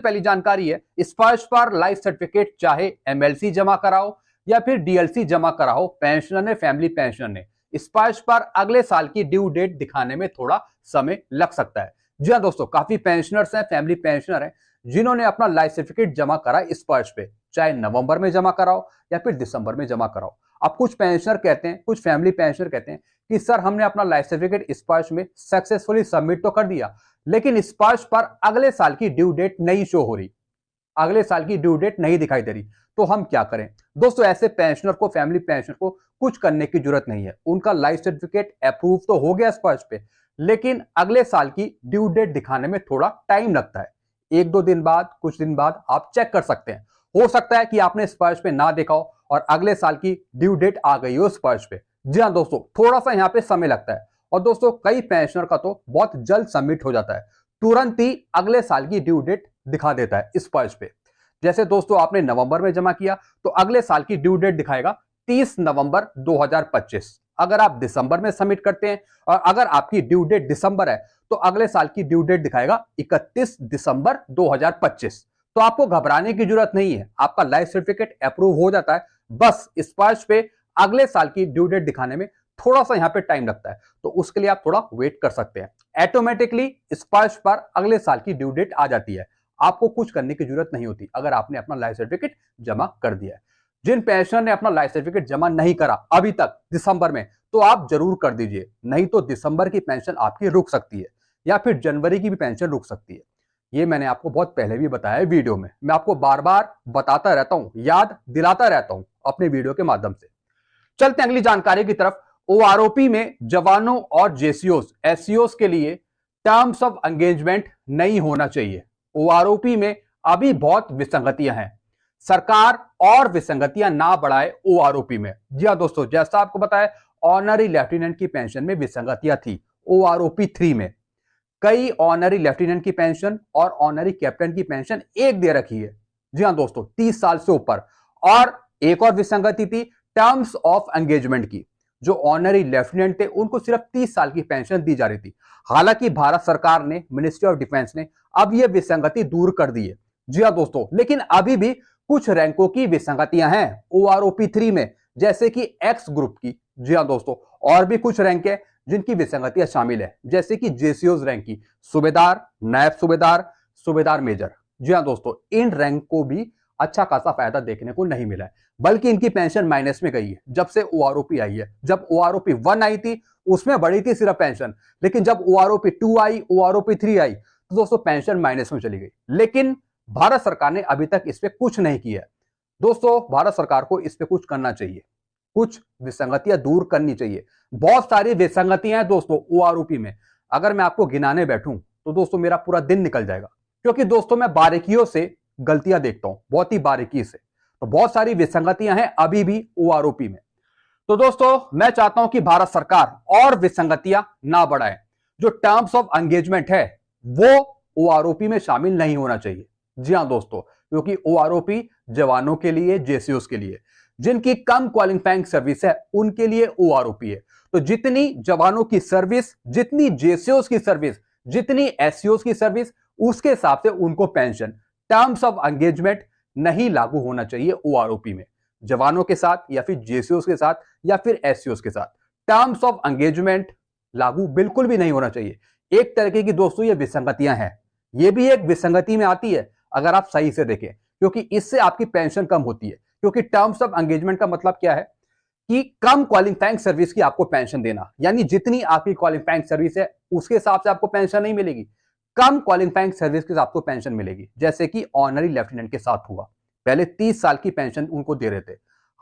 पहली जानकारी है, स्पर्श पर लाइफ सर्टिफिकेट चाहे एमएलसी जमा कराओ या फिर डीएलसी जमा कराओ, पेंशनर ने, फैमिली पेंशनर ने, स्पर्श पर अगले साल की ड्यू डेट दिखाने में थोड़ा समय लग सकता है। जी हाँ दोस्तों, काफी पेंशनर्स हैं, फैमिली पेंशनर हैं, जिन्होंने अपना लाइफ सर्टिफिकेट जमा करा स्पर्श पे, चाहे नवंबर में जमा कराओ या फिर दिसंबर में जमा कराओ। अब कुछ पेंशनर कहते हैं, कुछ फैमिली पेंशनर कहते हैं कि सर हमने अपना लाइफ सर्टिफिकेट स्पर्श में सक्सेसफुली सबमिट तो कर दिया, लेकिन स्पर्श पर अगले साल की ड्यू डेट नहीं शो हो रही, अगले साल की ड्यू डेट नहीं दिखाई दे रही, तो हम क्या करें? दोस्तों ऐसे पेंशनर को, फैमिली पेंशनर को कुछ करने की जरूरत नहीं है। उनका लाइफ सर्टिफिकेट अप्रूव तो हो गया स्पर्श पे, लेकिन अगले साल की ड्यू डेट दिखाने में थोड़ा टाइम लगता है। एक दो दिन बाद, कुछ दिन बाद आप चेक कर सकते हैं। हो सकता है कि आपने स्पर्श पे ना देखा हो और अगले साल की ड्यू डेट आ गई हो स्पर्श पे। जी हाँ दोस्तों, थोड़ा सा यहाँ पे समय लगता है। और दोस्तों कई पेंशनर का तो बहुत जल्द सबमिट हो जाता है, तुरंत ही अगले साल की ड्यू डेट दिखा देता है स्पर्श पे। जैसे दोस्तों आपने नवंबर में जमा किया तो अगले साल की ड्यू डेट दिखाएगा 30 नवंबर 2025। अगर आप दिसंबर में सबमिट करते हैं और अगर आपकी ड्यू डेट दिसंबर है तो अगले साल की ड्यू डेट दिखाएगा 31 दिसंबर 2025। तो आपको घबराने की जरूरत नहीं है, आपका लाइफ सर्टिफिकेट अप्रूव हो जाता है। बस स्पर्श पे अगले साल की ड्यू डेट दिखाने में थोड़ा सा यहां पे टाइम लगता है, तो उसके लिए आप थोड़ा वेट कर सकते हैं। ऑटोमेटिकली स्पर्श पर अगले साल की ड्यू डेट आ जाती है, आपको कुछ करने की जरूरत नहीं होती अगर आपने अपना लाइफ सर्टिफिकेट जमा कर दिया है। जिन पेंशनर ने अपना लाइफ सर्टिफिकेट जमा नहीं करा अभी तक दिसंबर में, तो आप जरूर कर दीजिए, नहीं तो दिसंबर की पेंशन आपकी रुक सकती है या फिर जनवरी की भी पेंशन रुक सकती है। ये मैंने आपको बहुत पहले भी बताया है वीडियो में, मैं आपको बार बार बताता रहता हूं, याद दिलाता रहता हूं अपने वीडियो के माध्यम से। चलते हैं अगली जानकारी की तरफ। ओआरओपी में जवानों और जेसीओस, एससीओस के लिए टर्म्स ऑफ एंगेजमेंट नहीं होना चाहिए। ओआरओपी में अभी बहुत विसंगतियां हैं, सरकार और विसंगतियां ना बढ़ाए ओआरओपी में। जी हाँ दोस्तों, जैसा आपको बताया ऑनरी लेफ्टिनेंट की पेंशन में विसंगतियां थी ओआरओपी 3 में। कई ऑनरी लेफ्टिनेंट की पेंशन और ऑनरी कैप्टन की पेंशन एक दे रखी है। जी हाँ दोस्तों, 30 साल से ऊपर। और एक और विसंगति थी टर्म्स ऑफ एंगेजमेंट की, जो ऑनरी लेफ्टिनेंट थे उनको सिर्फ 30 साल की पेंशन दी जा रही थी। हालांकि भारत सरकार ने, मिनिस्ट्री ऑफ डिफेंस ने अब यह विसंगति दूर कर दी है। जी हाँ दोस्तों, लेकिन अभी भी कुछ रैंकों की विसंगतियां हैं ओआरओपी 3 में, जैसे कि एक्स ग्रुप की। जी हाँ दोस्तों, और भी कुछ रैंक है जिनकी विसंगतियां शामिल है, जैसे कि जेसीओज रैंक की, सूबेदार, नायब सूबेदार, सूबेदार मेजर। जी हाँ दोस्तों, इन रैंक को भी अच्छा खासा फायदा देखने को नहीं मिला है, बल्कि इनकी पेंशन माइनस में गई है जब से ओआरओपी आई है। जब ओआरओपी 1 आई थी उसमें बढ़ी थी सिर्फ पेंशन, लेकिन जब ओआरओपी 2 आई, ओआरओपी 3 आई, तो दोस्तों पेंशन माइनस में चली गई। लेकिन भारत सरकार ने अभी तक इस पे कुछ नहीं किया। दोस्तों भारत सरकार को इस पे कुछ करना चाहिए, कुछ विसंगतियां दूर करनी चाहिए। बहुत सारी विसंगतियां हैं दोस्तों ओआरओपी में, अगर मैं आपको गिनाने बैठूं तो दोस्तों मेरा पूरा दिन निकल जाएगा, क्योंकि दोस्तों मैं बारीकियों से गलतियां देखता हूं, बहुत ही बारीकी से। तो बहुत सारी विसंगतियां हैं अभी भी ओआरओपी में। तो दोस्तों मैं चाहता हूं कि भारत सरकार और विसंगतियां ना बढ़ाए। जो टर्म्स ऑफ एंगेजमेंट है वो ओआरओपी में शामिल नहीं होना चाहिए। जी हां दोस्तों, क्योंकि ओआरओपी जवानों के लिए, जेसीओस के लिए, जिनकी कम क्वालिफाइंग सर्विस है उनके लिए ओआरओपी है। तो जितनी जवानों की सर्विस, जितनी जेसीओस की सर्विस, जितनी एससीओस की सर्विस, उसके हिसाब से उनको पेंशन। टर्म्स ऑफ एंगेजमेंट नहीं लागू होना चाहिए ओआरओपी में, जवानों के साथ या फिर जेसीओस के साथ या फिर एससीओस के साथ। टर्म्स ऑफ एंगेजमेंट लागू बिल्कुल भी नहीं होना चाहिए। एक तरीके की दोस्तों ये विसंगतियां हैं, ये भी एक विसंगति में आती है अगर आप सही से देखें, क्योंकि इससे आपकी पेंशन कम होती है। क्योंकि टर्म्स ऑफ एंगेजमेंट का मतलब क्या है कि कम क्वालिफाइंग सर्विस की आपको पेंशन देना, यानी जितनी आपकी क्वालिफाइंग सर्विस है उसके हिसाब से आपको पेंशन नहीं मिलेगी, कम क्वालिफाइंग सर्विस के साथ को पेंशन मिलेगी। जैसे कि ऑनरी लेफ्टिनेंट के साथ हुआ, पहले 30 साल की पेंशन उनको दे रहे थे,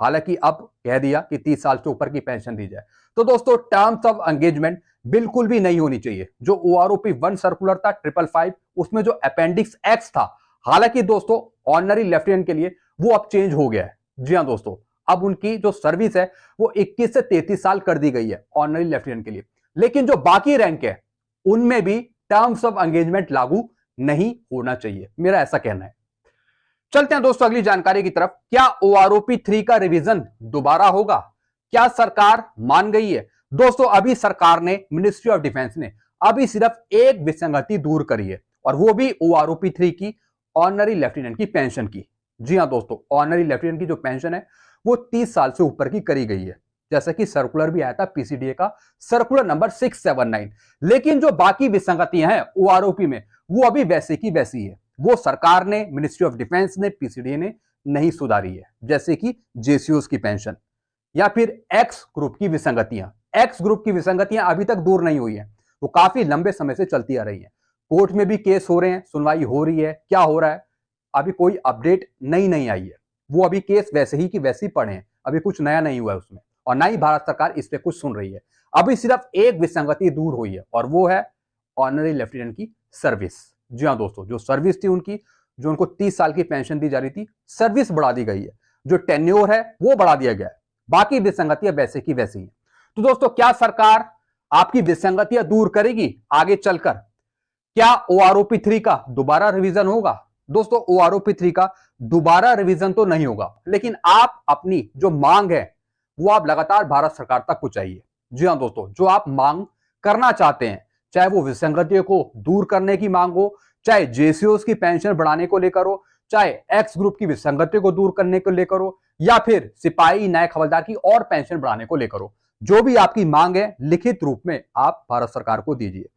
हालांकि अब कह दिया कि 30 साल से ऊपर की पेंशन दी जाए। तो दोस्तों टर्म्स ऑफ एंगेजमेंट बिल्कुल भी नहीं होनी चाहिए। जो ओआरओपी 1 सर्कुलर था 555, उसमें जो अपेंडिक्स एक्स था, हालांकि दोस्तों ऑनरी लेफ्टिनेंट के लिए वो अब चेंज हो गया है। जी हाँ दोस्तों, अब उनकी जो सर्विस है वो 21 से 33 साल कर दी गई है ऑनरी लेफ्टिनेंट के लिए। लेकिन जो बाकी रैंक है उनमें भी टर्म्स ऑफ एंगेजमेंट लागू नहीं होना चाहिए, मेरा ऐसा कहना है। चलते हैं दोस्तों अगली जानकारी की तरफ। क्या ओआरओपी 3 का रिवीजन दोबारा होगा? क्या सरकार मान गई है? दोस्तों अभी सरकार ने, मिनिस्ट्री ऑफ डिफेंस ने अभी सिर्फ एक विसंगति दूर करी है, और वो भी ओआरओपी 3 की ऑनरी लेफ्टिनेंट की पेंशन की। जी हाँ दोस्तों, ऑनरी लेफ्टिनेंट की जो पेंशन है वो 30 साल से ऊपर की करी गई है, जैसा कि सर्कुलर भी आया था पीसीडीए का, सर्कुलर नंबर 679। लेकिन जो बाकी विसंगतियां हैं ओआरओपी में, वो अभी वैसे की वैसी है। वो सरकार ने, मिनिस्ट्री ऑफ डिफेंस ने, पीसीडीए ने नहीं सुधारी है। जैसे कि जेसीओस की पेंशन या फिर एक्स ग्रुप की विसंगतियां। एक्स ग्रुप की विसंगतियां अभी तक दूर नहीं हुई है, वो काफी लंबे समय से चलती आ रही है। कोर्ट में भी केस हो रहे हैं, सुनवाई हो रही है, क्या हो रहा है अभी कोई अपडेट नहीं आई है। वो अभी केस वैसे ही कि वैसे ही पड़े हैं, अभी कुछ नया नहीं हुआ है उसमें, और ना ही भारत सरकार इस पे कुछ सुन रही है। अभी सिर्फ एक विसंगति दूर हुई है और वो है ऑनरी लेफ्टिनेंट की सर्विस। जी हाँ दोस्तों, जो सर्विस थी उनकी, जो उनको 30 साल की पेंशन दी जा रही थी, सर्विस बढ़ा दी गई है। जो टेन्योर है वो बढ़ा दिया गया है, बाकी विसंगतियां वैसे की वैसी हैं। तो दोस्तों, क्या सरकार आपकी विसंगतियां दूर करेगी आगे चलकर? क्या ओआरओपी 3 का दोबारा रिवीजन होगा? दोस्तों, ओआरओपी 3 का दोबारा रिवीजन तो नहीं होगा, लेकिन आप अपनी जो मांग है वो आप लगातार भारत सरकार तक पहुंचाइए। जी हाँ दोस्तों, जो आप मांग करना चाहते हैं, चाहे वो विसंगतियों को दूर करने की मांग हो, चाहे जेसीओस की पेंशन बढ़ाने को लेकर हो, चाहे एक्स ग्रुप की विसंगतियों को दूर करने को लेकर हो, या फिर सिपाही नायक हवलदार की और पेंशन बढ़ाने को लेकर हो, जो भी आपकी मांग है लिखित रूप में आप भारत सरकार को दीजिए।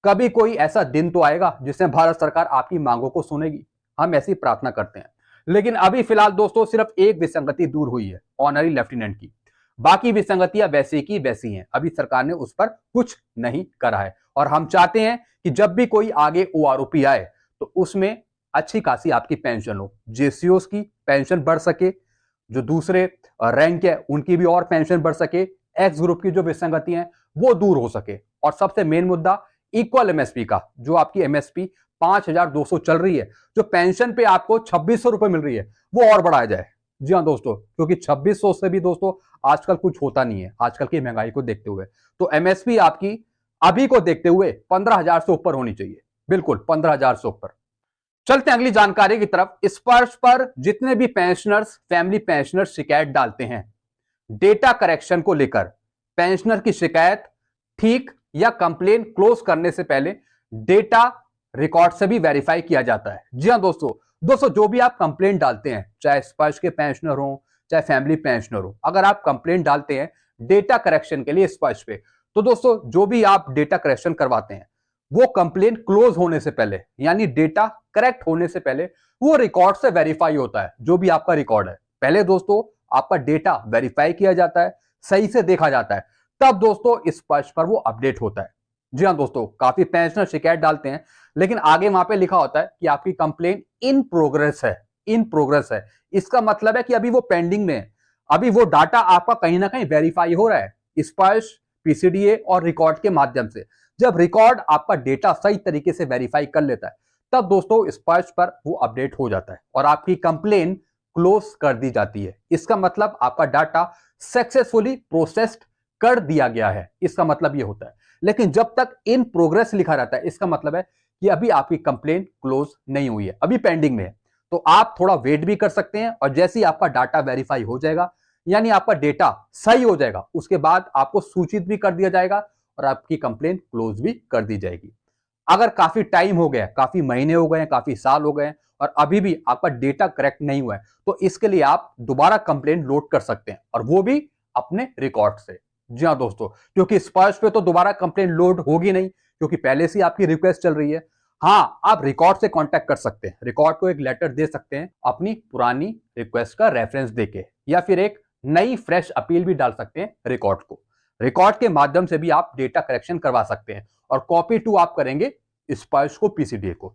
कभी कोई ऐसा दिन तो आएगा जिसमें भारत सरकार आपकी मांगों को सुनेगी, हम ऐसी प्रार्थना करते हैं। लेकिन अभी फिलहाल दोस्तों सिर्फ एक विसंगति दूर हुई है, ऑनरी लेफ्टिनेंट की। बाकी विसंगतियां वैसी की वैसी हैं, अभी सरकार ने उस पर कुछ नहीं करा है। और हम चाहते हैं कि जब भी कोई आगे ओआरओपी आए तो उसमें अच्छी खासी आपकी पेंशन हो, जेसीओस की पेंशन बढ़ सके, जो दूसरे रैंक है उनकी भी और पेंशन बढ़ सके, एक्स ग्रुप की जो विसंगति है वो दूर हो सके, और सबसे मेन मुद्दा इक्वल एमएसपी का, जो आपकी एमएसपी 5200 चल रही है, जो पेंशन पे आपको 2600 रुपए मिल रही है, वो और बढ़ाया जाए। जी हाँ दोस्तों, क्योंकि 2600 से भी दोस्तों आजकल कुछ होता नहीं है, आजकल की महंगाई को देखते हुए। तो एमएसपी आपकी अभी को देखते हुए 15,000 से ऊपर होनी चाहिए, बिल्कुल 15,000 से ऊपर। चलते हैं अगली जानकारी की तरफ। स्पर्श पर जितने भी पेंशनर्स, फैमिली पेंशनर्स शिकायत डालते हैं डेटा करेक्शन को लेकर, पेंशनर की शिकायत ठीक या कंप्लेन क्लोज करने से पहले डेटा रिकॉर्ड से भी वेरीफाई किया जाता है। जी हाँ दोस्तों, जो भी आप कंप्लेंट डालते हैं, चाहे स्पर्श के पेंशनर हो, चाहे फैमिली पेंशनर हो, अगर आप कंप्लेंट डालते हैं डेटा करेक्शन के लिए स्पर्श पे, तो दोस्तों जो भी आप डेटा करेक्शन करवाते हैं, वो कंप्लेंट क्लोज होने से पहले, यानी डेटा करेक्ट होने से पहले, वो रिकॉर्ड से वेरीफाई होता है। जो भी आपका रिकॉर्ड है, पहले दोस्तों आपका डेटा वेरीफाई किया जाता है, सही से देखा जाता है, तब दोस्तों इस स्पर्श पर वो अपडेट होता है। जी हाँ दोस्तों, काफी पेंशनर शिकायत डालते हैं, लेकिन आगे वहां पे लिखा होता है कि आपकी कंप्लेन इन प्रोग्रेस है। इन प्रोग्रेस है, इसका मतलब है कि अभी वो पेंडिंग में है, अभी वो डाटा आपका कहीं ना कहीं वेरीफाई हो रहा है स्पर्श, पीसीडीए और रिकॉर्ड के माध्यम से। जब रिकॉर्ड आपका डेटा सही तरीके से वेरीफाई कर लेता है, तब दोस्तों स्पर्श पर वो अपडेट हो जाता है और आपकी कंप्लेन क्लोज कर दी जाती है। इसका मतलब आपका डाटा सक्सेसफुली प्रोसेस्ड कर दिया गया है, इसका मतलब ये होता है। लेकिन जब तक इन प्रोग्रेस लिखा रहता है, इसका मतलब है कि अभी आपकी कंप्लेन क्लोज नहीं हुई है, अभी पेंडिंग में है। तो आप थोड़ा वेट भी कर सकते हैं, और जैसे ही आपका डाटा वेरीफाई हो जाएगा, यानी आपका डेटा सही हो जाएगा, उसके बाद आपको सूचित भी कर दिया जाएगा और आपकी कंप्लेन क्लोज भी कर दी जाएगी। अगर काफी टाइम हो गया, काफी महीने हो गए, काफी साल हो गए और अभी भी आपका डेटा करेक्ट नहीं हुआ है, तो इसके लिए आप दोबारा कंप्लेन लोड कर सकते हैं, और वो भी अपने रिकॉर्ड से। जी हाँ दोस्तों, क्योंकि स्पर्श पे तो दोबारा कंप्लेन लोड होगी नहीं, क्योंकि पहले से आपकी रिक्वेस्ट चल रही है। हाँ, आप रिकॉर्ड से कांटेक्ट कर सकते हैं, रिकॉर्ड को एक लेटर दे सकते हैं अपनी पुरानी रिक्वेस्ट का रेफरेंस देके, या फिर एक नई फ्रेश अपील भी डाल सकते हैं रिकॉर्ड को। रिकॉर्ड के माध्यम से भी आप डेटा करेक्शन करवा सकते हैं, और कॉपी टू आप करेंगे स्पर्श को, पीसीडीए को।